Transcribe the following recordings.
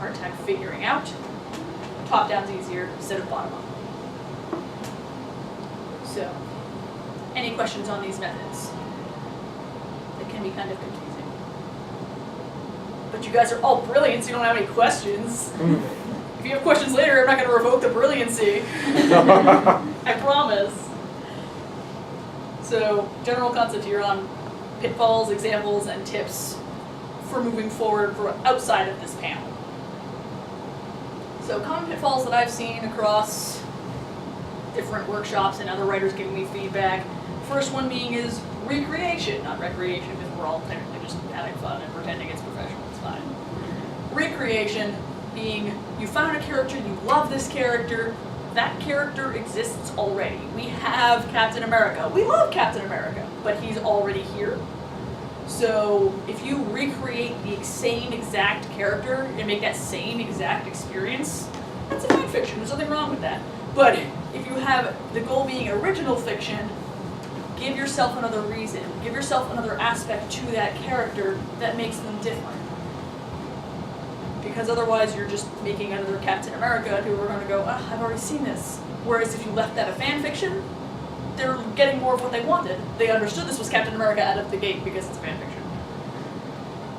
hard time figuring out. Top-down's easier instead of bottom-up. So, any questions on these methods? It can be kind of confusing. But you guys are all brilliant, so you don't have any questions. If you have questions later, I'm not going to revoke the brilliancy. I promise. So, general concept here on pitfalls, examples, and tips for moving forward for outside of this panel. So, common pitfalls that I've seen across different workshops and other writers giving me feedback. First one being is recreation, not recreation, because we're all technically just having fun and pretending it's professional, it's fine. Recreation being, you found a character, you love this character, that character exists already. We have Captain America. We love Captain America, but he's already here. So if you recreate the same exact character and make that same exact experience, that's a fan fiction. There's nothing wrong with that. But if you have the goal being original fiction, give yourself another reason. Give yourself another aspect to that character that makes them different. Because otherwise you're just making another Captain America and people are going to go, oh, I've already seen this. Whereas if you left that a fan fiction, they're getting more of what they wanted. They understood this was Captain America out of the gate because it's fan fiction.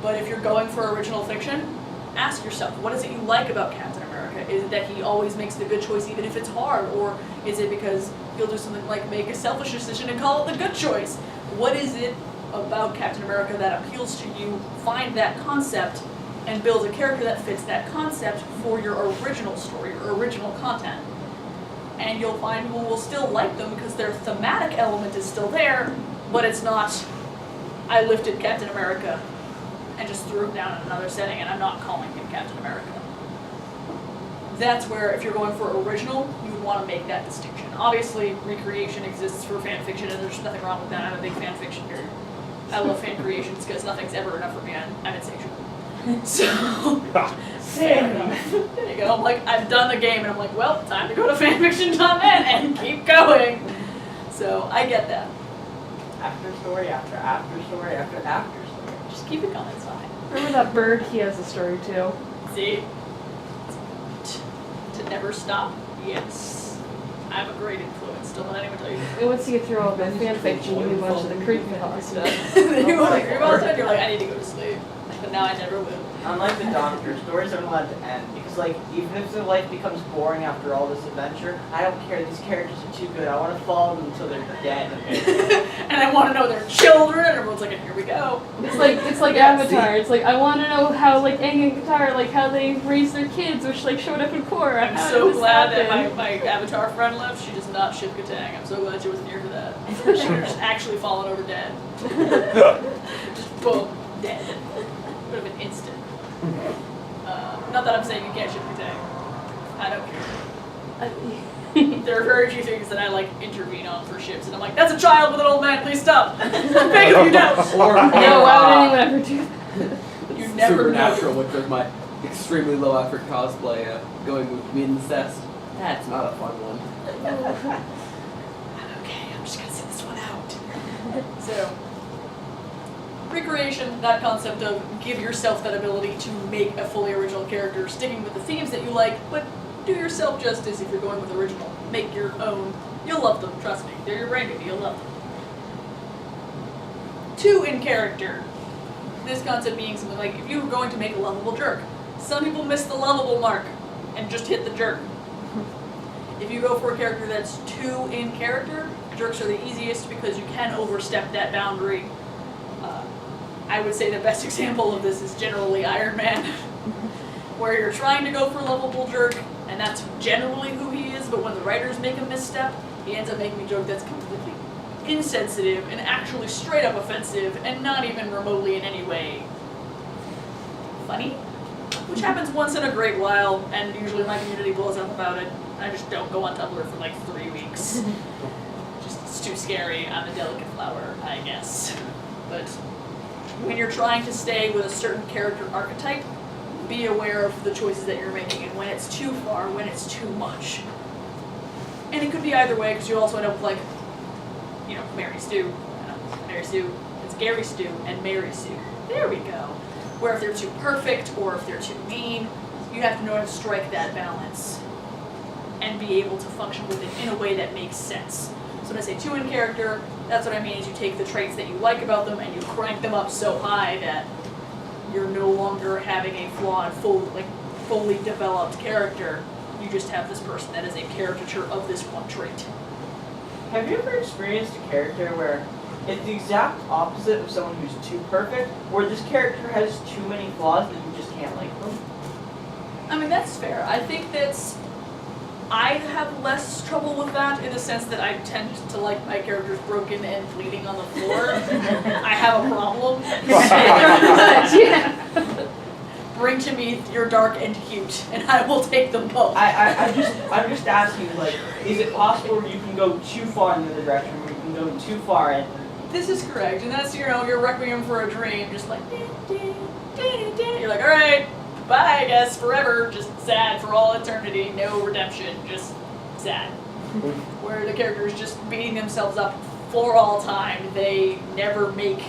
But if you're going for original fiction, ask yourself, what is it you like about Captain America? Is it that he always makes the good choice even if it's hard? Or is it because he'll do something like make a selfish decision and call it the good choice? What is it about Captain America that appeals to you? Find that concept and build a character that fits that concept for your original story, your original content. And you'll find people will still like them because their thematic element is still there, but it's not, I lifted Captain America and just threw him down in another setting and I'm not calling him Captain America. That's where, if you're going for original, you would want to make that distinction. Obviously, recreation exists for fan fiction and there's nothing wrong with that. I'm a big fan fiction nerd. I love fan creations because nothing's ever enough for me. I'm insatiable. So, fair enough. There you go. I'm like, I've done the game, and I'm like, well, time to go to fanfiction.net and keep going. So, I get that. After story, after story, after story. Just keep it going, it's fine. Remember that bird? He has a story too. See? To never stop? Yes. I'm a great influence. Don't let anyone tell you that. And once you get through all the fanfiction, you move on to the creepypasta stuff. Then you want to creepypasta, and you're like, I need to go to sleep. But now I never will. Unlike the Doctor, stories aren't allowed to end because, like, even if their life becomes boring after all this adventure, I don't care. These characters are too good. I want to follow them until they're dead. And I want to know their children. And everyone's like, here we go. It's like Avatar. It's like I want to know how like Aang and Katara like how they raised their kids, which like showed up in Korra. I'm so glad that my Avatar friend left. She does not ship Katang. I'm so glad she wasn't here for that. She would have just actually fallen over dead. Just boom, dead. Would have been instant. Not that I'm saying you can't ship Katang. I don't care. There are very few things that I like intervene on for ships, and I'm like, that's a child with an old man, please stop. Beg if you don't. No, why would anyone ever do that? You never Supernatural, know. which was my extremely low effort cosplay, going with incest. That's not a fun one. Okay, I'm just gonna sit this one out. So, recreation, that concept of give yourself that ability to make a fully original character, sticking with the themes that you like, but do yourself justice if you're going with original. Make your own. You'll love them, trust me. They're your brain baby, you'll love them. 2 in character. This concept being something like, if you were going to make a lovable jerk, some people miss the lovable mark and just hit the jerk. If you go for a character that's 2 in character, jerks are the easiest because you can overstep that boundary. I would say the best example of this is generally Iron Man, where you're trying to go for a lovable jerk, and that's generally who he is, but when the writers make a misstep, he ends up making a joke that's completely insensitive and actually straight up offensive and not even remotely in any way funny, which happens once in a great while, and usually my community blows up about it. I just don't go on Tumblr for like 3 weeks. Just, it's too scary. I'm a delicate flower, I guess. But when you're trying to stay with a certain character archetype, be aware of the choices that you're making and when it's too far, when it's too much. And it could be either way, because you also end up like, you know, Mary Sue. Mary Sue. It's Gary Stu and Mary Sue. There we go. Where if they're too perfect or if they're too mean, you have to know how to strike that balance and be able to function with it in a way that makes sense. So when I say 2 in character, that's what I mean is you take the traits that you like about them and you crank them up so high that you're no longer having a flawed, fully developed character. You just have this person that is a caricature of this one trait. Have you ever experienced a character where it's the exact opposite of someone who's too perfect, where this character has too many flaws that you just can't like them? I mean, that's fair. I think I have less trouble with that in the sense that I tend to like my characters broken and bleeding on the floor. I have a problem. Bring to me your dark and cute, and I will take them both. I'm just asking, like, is it possible you can go too far in the other direction, where you can go too far in? This is correct, and that's, your Requiem for a Dream, just like, you're like, alright, bye, I guess, forever, just sad for all eternity, no redemption, just sad. Where the character is just beating themselves up for all time, they never make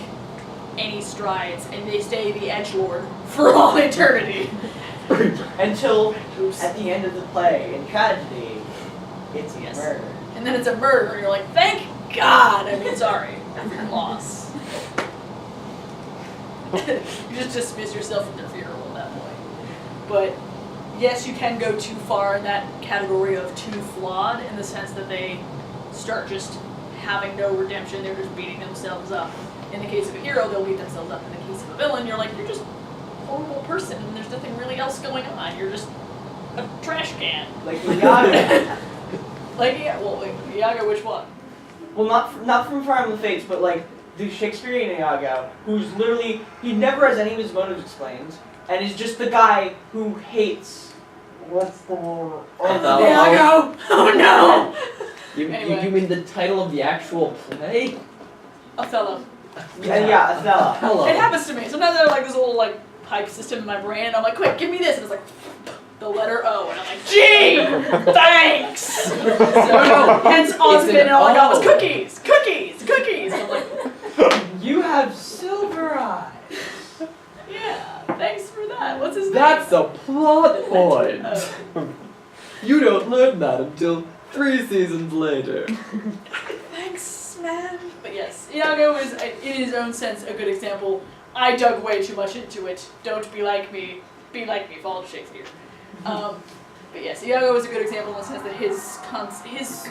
any strides, and they stay the edgelord for all eternity. Until, at the end of the play, in tragedy, it's murder. And then it's a murder, and you're like, thank God! I mean, sorry. Loss. You just dismiss yourself from the funeral at that point. But, yes, you can go too far in that category of too flawed, in the sense that they start just having no redemption, they're just beating themselves up. In the case of a hero, they'll beat themselves up. In the case of a villain, you're like, you're just a horrible person, and there's nothing really else going on. You're just a trash can. Like Iago. Iago, which one? Well, not from Fire Emblem Fates, but like the Shakespearean Iago, who's literally, he never has any of his motives explained, and is just the guy who hates. What's the word? Iago! Oh no! You mean the title of the actual play? Othello. Yeah, Othello. Hello. It happens to me. Sometimes I have like this little like pipe system in my brain, and I'm like, quick, give me this, and it's like the letter O, and I'm like, gee, thanks. So hence Osmond, and all I got was cookies. And I'm like, You have silver eyes. yeah, thanks for that. What's his name? That's a plot point. Oh. You don't learn that until 3 seasons later. Thanks, man. But yes, Iago is, in his own sense, a good example. I dug way too much into it. Don't be like me. Be like me. Follow Shakespeare. But yes, Iago is a good example in the sense that his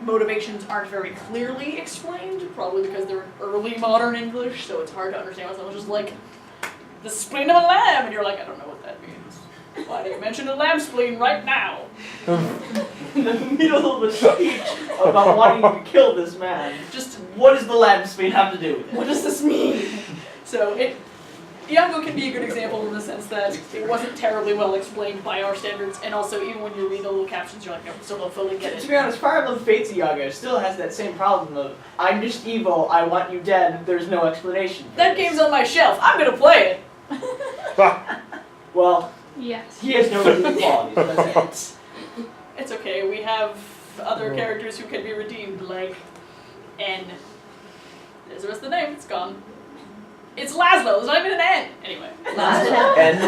motivations aren't very clearly explained, probably because they're in early modern English, so it's hard to understand why someone's just like, the spleen of a lamb, and you're like, I don't know what that means. Why do you mention a lamb spleen right now? In the middle of a speech about wanting to kill this man. Just, what does the lamb spleen have to do with it? What does this mean? So Iago can be a good example in the sense that it wasn't terribly well explained by our standards, and also even when you read the little captions, you're like, no, still don't fully get it. To be honest, Fire Emblem Fates Iago still has that same problem of, I'm just evil, I want you dead, there's no explanation. That game's on my shelf. I'm gonna play it. Well, Yes. he has no redeeming qualities, that's it. It's okay. We have other characters who can be redeemed, like N. There's the rest of the name. It's gone. It's Laszlo. There's not even an N. Anyway. Laszlo? And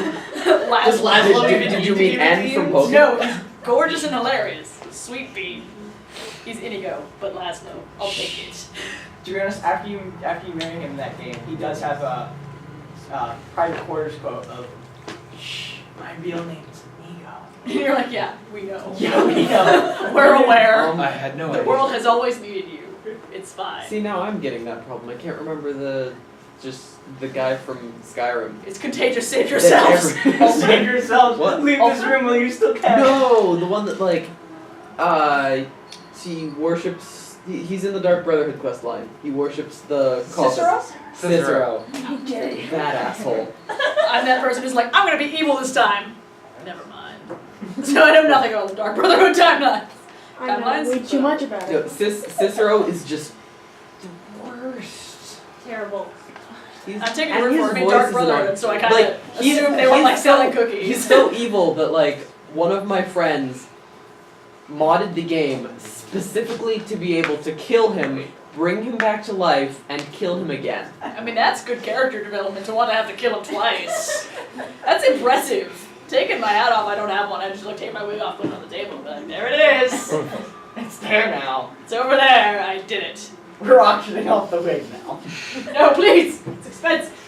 Laszlo. Laszlo did you mean N from Pokemon? No, he's gorgeous and hilarious. Sweet bean. He's Inigo, but Laszlo. I'll take it. To be honest, after you marry him in that game, he does have a private quarters quote of, "Shh, my real name's Inigo." And you're like, yeah, we know. Yeah, we know. We're aware. I had no The idea. world has always needed you. It's fine. See, now I'm getting that problem. I can't remember the guy from Skyrim. It's contagious. Save yourselves. Save yourselves. What? Leave this room while you still can. No, the one that he worships. He's in the Dark Brotherhood quest line. He worships the Cicero? Cicero. How dare you? That asshole. I'm that person who's like, I'm gonna be evil this time. Never mind. So I know nothing about the Dark Brotherhood timelines. I know Timelines? way too much about No, it. Cicero is just the worst. Terrible. He's, I'm taking and your word his for it. I mean voice Dark is Brotherhood, annoying. so I kind of Like, assumed they were like selling so, cookies. He's so evil that like one of my friends modded the game specifically to be able to kill him, bring him back to life, and kill him again. I mean, that's good character development to want to have to kill him twice. That's impressive. taking my hat off. I don't have one. I just like take my wig off, put it on the table, and be like, there it is. It's there now. It's over there. I did it. We're auctioning off the wig now. No, please. It's expensive.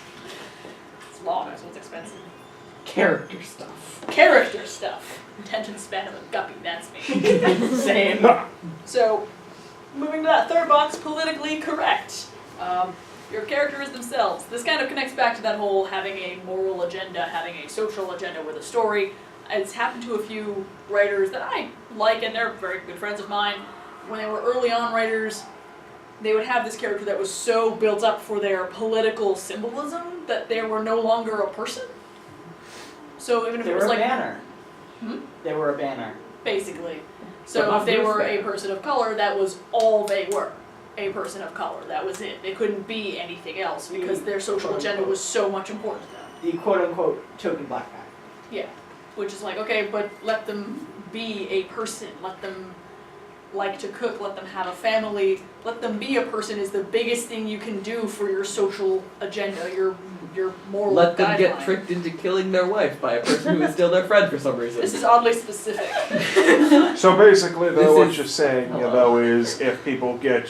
It's long, so it's expensive. Character stuff. Character stuff. Attention span of a guppy. That's me. Same. So, moving to that third box, politically correct. Your characters themselves. This kind of connects back to that whole having a moral agenda, having a social agenda with a story. It's happened to a few writers that I like, and they're very good friends of mine. When they were early on writers, they would have this character that was so built up for their political symbolism that they were no longer a person. So even if They it were was a like banner. Hmm? They were a banner. basically. But So not if they this were a banner. person of color, that was all they were. A person of color. That was it. They couldn't be anything else because their social agenda was so much important to them. The quote-unquote token black guy. Yeah. Which is like, okay, but let them be a person. Let them like to cook. Let them have a family. Let them be a person is the biggest thing you can do for your social agenda, your moral Let them get guideline. tricked into killing their wife by a person who is still their friend for some reason. This is oddly specific. So basically, This though, what is- you're saying, Hello. though, is if people get,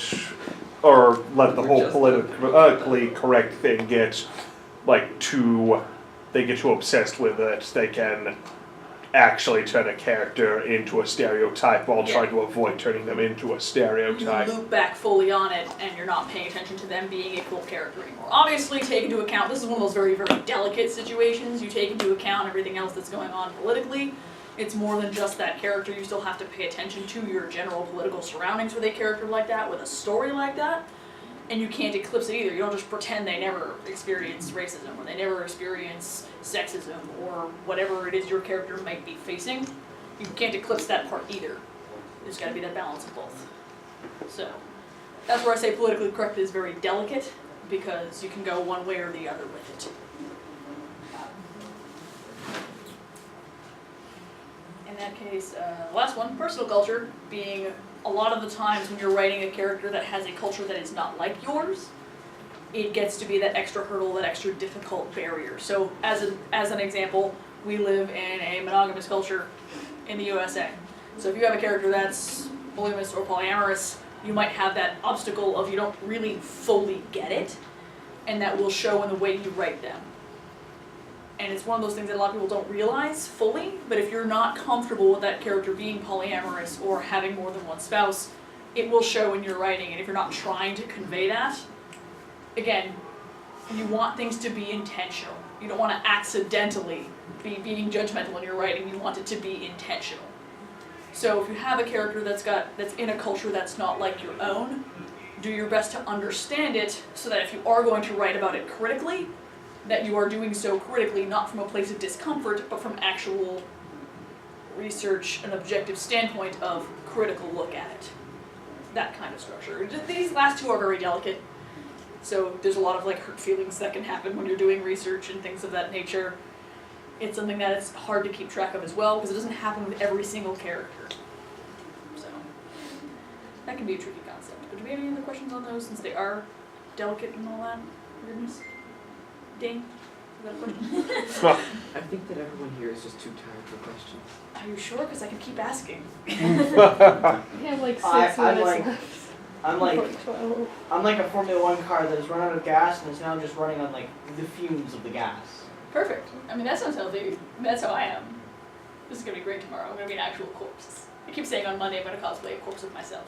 or let the We're whole just- politically correct thing get, like, they get too obsessed with it, they can actually turn a character into a stereotype while Yeah. trying to avoid turning them into a You stereotype. loop back fully on it, and you're not paying attention to them being a full character anymore. Obviously, take into account, this is one of those very, very delicate situations. You take into account everything else that's going on politically. It's more than just that character. You still have to pay attention to your general political surroundings with a character like that, with a story like that. And you can't eclipse it either. You don't just pretend they never experienced racism, or they never experienced sexism, or whatever it is your character might be facing. You can't eclipse that part either. There's got to be that balance of both. So, that's where I say politically correct is very delicate, because you can go one way or the other with it. In that case, last one, personal culture, being a lot of the times when you're writing a character that has a culture that is not like yours, it gets to be that extra hurdle, that extra difficult barrier. So as an example, we live in a monogamous culture in the USA. So if you have a character that's polygamous or polyamorous, you might have that obstacle of you don't really fully get it, and that will show in the way you write them. And it's one of those things that a lot of people don't realize fully, but if you're not comfortable with that character being polyamorous or having more than one spouse, it will show in your writing. And if you're not trying to convey that, again, you want things to be intentional. You don't want to accidentally be being judgmental in your writing. You want it to be intentional. So if you have a character that's in a culture that's not like your own, do your best to understand it so that if you are going to write about it critically, that you are doing so critically, not from a place of discomfort, but from actual research, an objective standpoint of critical look at it. That kind of structure. These last two are very delicate, so there's a lot of like hurt feelings that can happen when you're doing research and things of that nature. It's something that it's hard to keep track of as well, because it doesn't happen with every single character. So, that can be a tricky concept. But do we have any other questions on those, since they are delicate and all that? Goodness. Ding. You got a question? I think that everyone here is just too tired for questions. Are you sure? Because I can keep asking. We have like 6 I'm minutes like- left. I'm like 12. a Formula One car that has run out of gas and is now just running on like the fumes of the gas. Perfect. I mean, that sounds healthy. That's how I am. This is going to be great tomorrow. I'm going to be an actual corpse. I keep saying on Monday I'm going to cosplay a corpse of myself.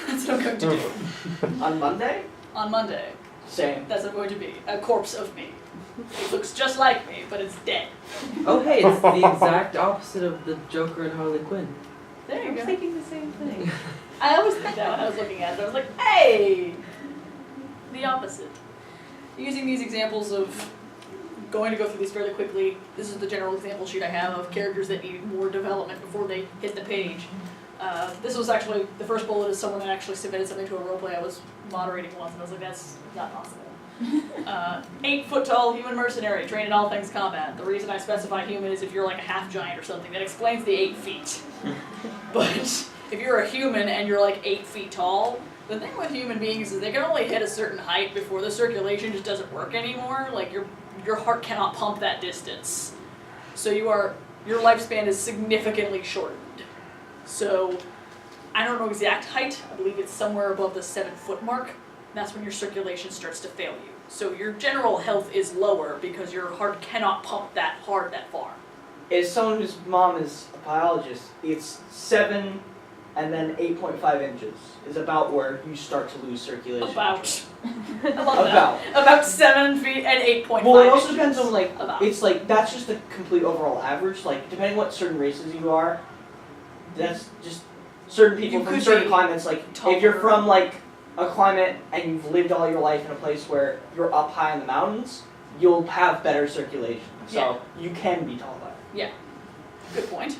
That's what I'm going to do. On Monday? On Monday, Same. that's what I'm going to be. A corpse of me. It looks just like me, but it's dead. Oh hey, it's the exact opposite of the Joker and Harley Quinn. There you I'm go. thinking the same thing. I always think that when I was looking at it. I was like, hey! The opposite. Using these examples of going to go through these fairly quickly. This is the general example sheet I have of characters that need more development before they hit the page. This was actually, the first bullet is someone that actually submitted something to a roleplay I was moderating once, and I was like, that's not possible. 8 foot tall human mercenary, trained in all things combat. The reason I specify human is if you're like a half giant or something, that explains the 8 feet. But if you're a human and you're like 8 feet tall, the thing with human beings is they can only hit a certain height before the circulation just doesn't work anymore. Like your heart cannot pump that distance. So your lifespan is significantly shortened. So I don't know exact height. I believe it's somewhere above the 7-foot mark. That's when your circulation starts to fail you. So your general health is lower because your heart cannot pump that hard that far. As someone whose mom is a biologist, it's 7 and then 8.5 inches is about where you start to lose circulation. About. I love that. About. About 7 feet and 8.5 Well, it also inches. depends on like, About. it's like, that's just the complete overall average. Like, depending what certain races you are, that's just certain people You from could certain be climates. Like, if taller. you're from like a climate and you've lived all your life in a place where you're up high in the mountains, you'll have better circulation. So you can be taller. Good point.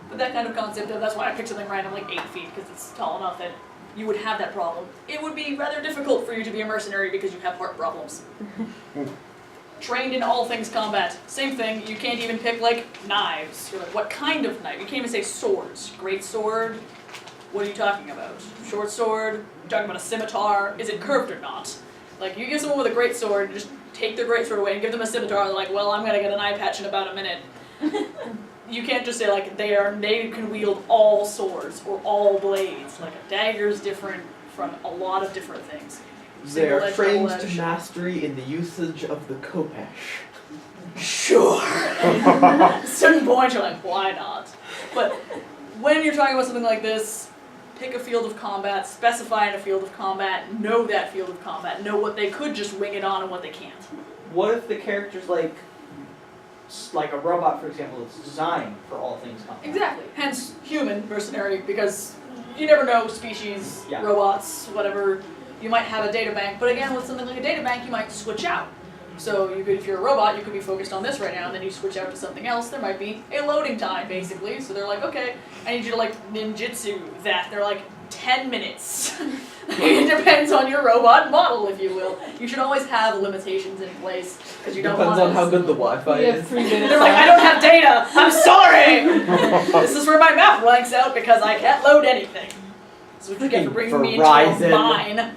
But that kind of concept, that's why I picked something random like 8 feet, because it's tall enough that you would have that problem. It would be rather difficult for you to be a mercenary because you have heart problems. Trained in all things combat. Same thing, you can't even pick like knives. You're like, what kind of knife? You can't even say swords. Great sword? What are you talking about? Short sword? You're talking about a scimitar? Is it curved or not? Like, you give someone with a great sword, just take their great sword away and give them a scimitar, they're like, well, I'm gonna get an eye patch in about a minute. You can't just say like they can wield all swords or all blades. Like a dagger is different from a lot of different things. They are Single-edge, trained to double-edge. mastery in the usage of the Kopesh. Sure. At a certain point you're like, why not? But when you're talking about something like this, pick a field of combat, specify in a field of combat, know that field of combat, know what they could just wing it on and what they can't. What if the character's like a robot, for example, that's designed for all things combat? Exactly. Hence, human mercenary, because you never know, species, Yeah. robots, whatever. You might have a data bank, but again, with something like a data bank, you might switch out. So you could, if you're a robot, you could be focused on this right now, and then you switch out to something else. There might be a loading time, basically. So they're like, okay, I need you to like ninjutsu that. They're like 10 minutes. It depends on your robot model, if you will. You should always have limitations in place because you don't Depends want on how good the Wi-Fi We have is. 3 minutes. They're like, I don't have data. I'm sorry. This is where my map blanks out because I can't load anything. So what you get for bringing me into a Verizon. mine.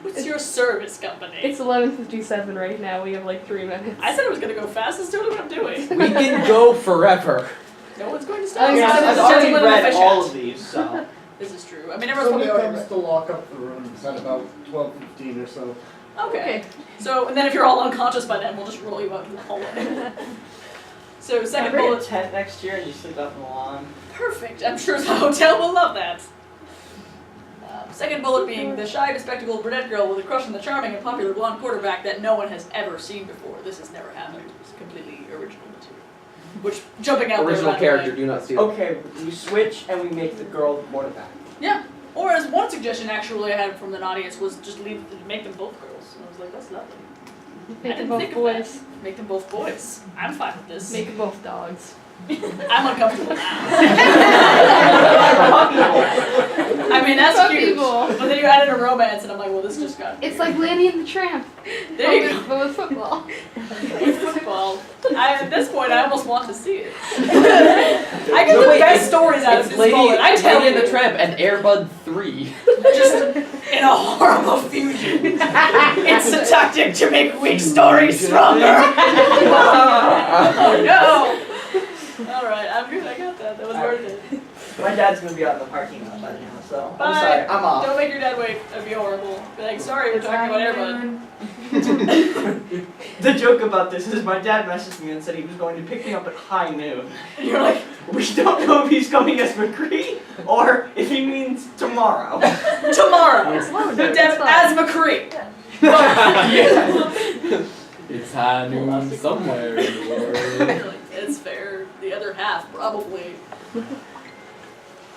What's your service company? It's 11:57 right now. We have like 3 minutes. I said I was gonna go fast. That's totally what I'm doing. We can go forever. No one's going to stop Oh, me. yeah, I'm I've a already gentleman and a read fish all hat. of these, so. This is true. I mean, everyone's probably Somebody already comes read. to lock up the rooms at about 12:15 or so. Okay. So, and then if you're all unconscious by then, we'll just roll you out into the hallway. So, Can I second bring a bullet. tent next year and you sleep out in the lawn? Perfect. I'm sure the hotel will love that. Second bullet being the shy, bespectacled brunette girl with a crush on the charming and popular blonde quarterback that no one has ever seen before. This has never happened. It's completely original material. Which, jumping out Original there, character, right do not steal. Okay, we switch and we make the girl the quarterback. away. Yeah. Or as one suggestion actually I had from the audience was just make them both girls. And I was like, that's lovely. I Make didn't them both think of that. boys. Make them both boys. I'm fine with this. Make them both dogs. I'm uncomfortable now. Puppy I mean, that's Puppy cute. bowl. But then you added a romance, and I'm like, well, this just got. It's like Lanny and the Tramp. There you go. But with football. With football. At this point, I almost want to see it. I get the best stories out of It's this bullet. I tell Lady you. and the Tramp and Airbud 3. Just in a horrible fusion. It's a tactic to make weak stories stronger. Oh no. All right, I'm good. I got that. That was worth it. My dad's gonna be out in the parking lot by now, so Bye. I'm sorry, I'm off. Don't make your dad wait. That'd be horrible. Be like, sorry, we're talking about Airbud. The joke about this is my dad messaged me and said he was going to pick me up at high noon. And you're like, We don't know if he's coming as McCree or if he means tomorrow. tomorrow. Slow But down, Devin it's fine. as McCree. Yeah. It's high noon somewhere in the world. It's fair. The other half, probably.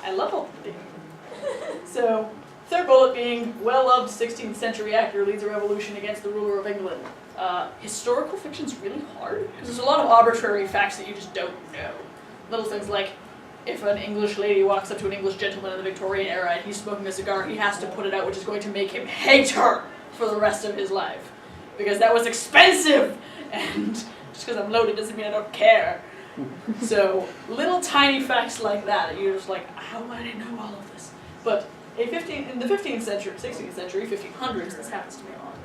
I love all the things. So, third bullet being well-loved 16th century actor leads a revolution against the ruler of England. Historical fiction's really hard because there's a lot of arbitrary facts that you just don't know. Little things like if an English lady walks up to an English gentleman in the Victorian era and he's smoking a cigar, he has to put it out, which is going to make him hate her for the rest of his life. Because that was expensive! And just because I'm loaded doesn't mean I don't care. So, little tiny facts like that, you're just like, how would I know all of this? But in the 15th century, 16th century, 1500s, this happens to me a lot.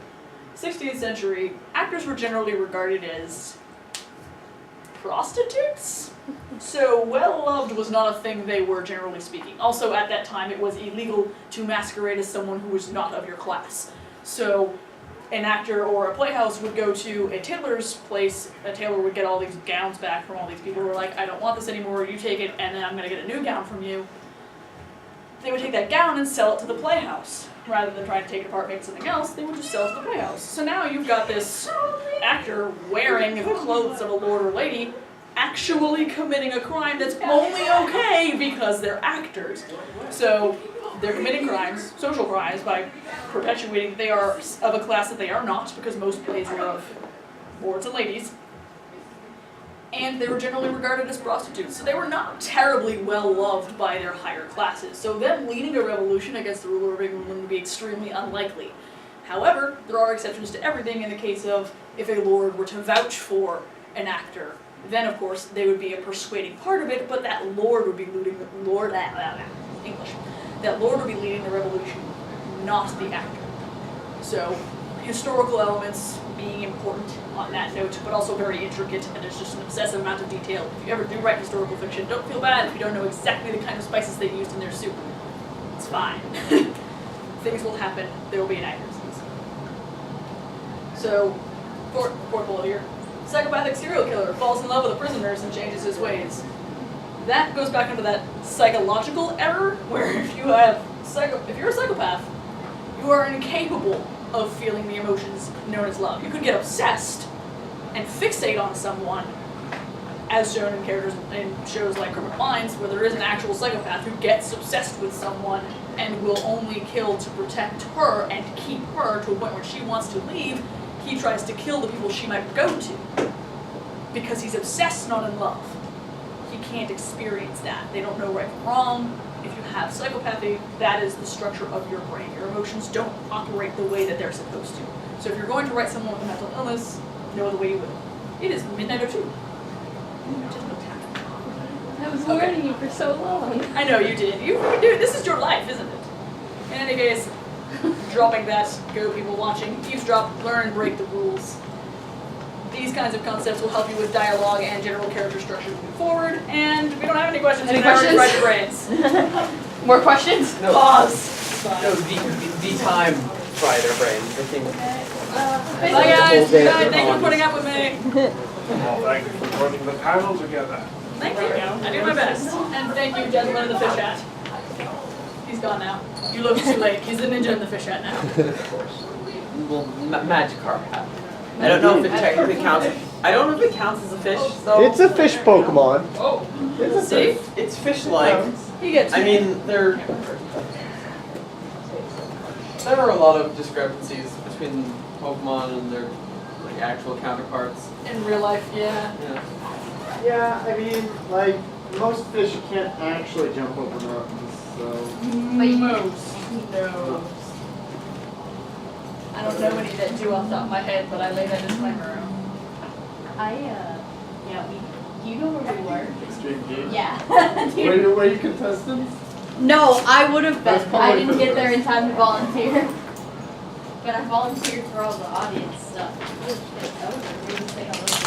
16th century, actors were generally regarded as prostitutes. So well-loved was not a thing they were, generally speaking. Also, at that time, it was illegal to masquerade as someone who was not of your class. So an actor or a playhouse would go to a tailor's place, a tailor would get all these gowns back from all these people who were like, I don't want this anymore, you take it, and then I'm going to get a new gown from you. They would take that gown and sell it to the playhouse. Rather than trying to take it apart and make something else, they would just sell it to the playhouse. So now you've got this actor wearing the clothes of a lord or lady, actually committing a crime that's only okay because they're actors. So they're committing crimes, social crimes, by perpetuating that they are of a class that they are not, because most plays are of lords and ladies. And they were generally regarded as prostitutes. So they were not terribly well loved by their higher classes. So them leading a revolution against the ruler of England would be extremely unlikely. However, there are exceptions to everything in the case of if a lord were to vouch for an actor, then of course they would be a persuading part of it, but that lord would be leading the that lord would be leading the revolution, not the actor. So historical elements being important on that note, but also very intricate, and there's just an obsessive amount of detail. If you ever do write historical fiction, don't feel bad if you don't know exactly the kind of spices they used in their soup. It's fine. Things will happen. There will be inaccuracies. So, fourth bullet here. Psychopathic serial killer falls in love with a prison nurse and changes his ways. That goes back into that psychological error, where if you're a psychopath, you are incapable of feeling the emotions known as love. You could get obsessed and fixate on someone, as shown in characters in shows like Criminal Minds, where there is an actual psychopath who gets obsessed with someone and will only kill to protect her and keep her to a point where she wants to leave. He tries to kill the people she might go to because he's obsessed, not in love. He can't experience that. They don't know right from wrong. If you have psychopathy, that is the structure of your brain. Your emotions don't operate the way that they're supposed to. So if you're going to write someone with a mental illness, know the way you will. It is midnight 02. I was warning you for so long. I know you did. You do. This is your life, isn't it? In any case, dropping that, go people watching, eavesdrop, learn and break the rules. These kinds of concepts will help you with dialogue and general character structure moving forward. And we don't have any questions. Any because I already questions? fried your brains. More questions? No. Pause. No, the time fried our brains. I think. Bye guys. Good night. Thank you for putting up with me. Well, thank you for putting the panel together. Thank you. I do my best. And thank you, gentlemen in the fish hat. He's gone now. You look too late. He's the ninja in the fish hat now. Well, Magikarp hat. I don't know if it technically counts. I don't know if it counts as a fish, though. It's a fish Pokemon. Oh. It's a See? fish. It's fish-like. He gets I mean, there are a lot of discrepancies between Pokemon and their like actual counterparts. in real life, yeah. Yeah. Yeah, I mean, like, most fish can't actually jump over mountains, so... Most. No. I don't know any that do off the top of my head, but I lay that disclaimer out. Do you know where we were? Extreme Games? Yeah. Were you contestants? No, I would have That's been. probably I didn't for the get there best. in time to volunteer. But I volunteered for all the audience stuff. Oh, shit, that was a really sick.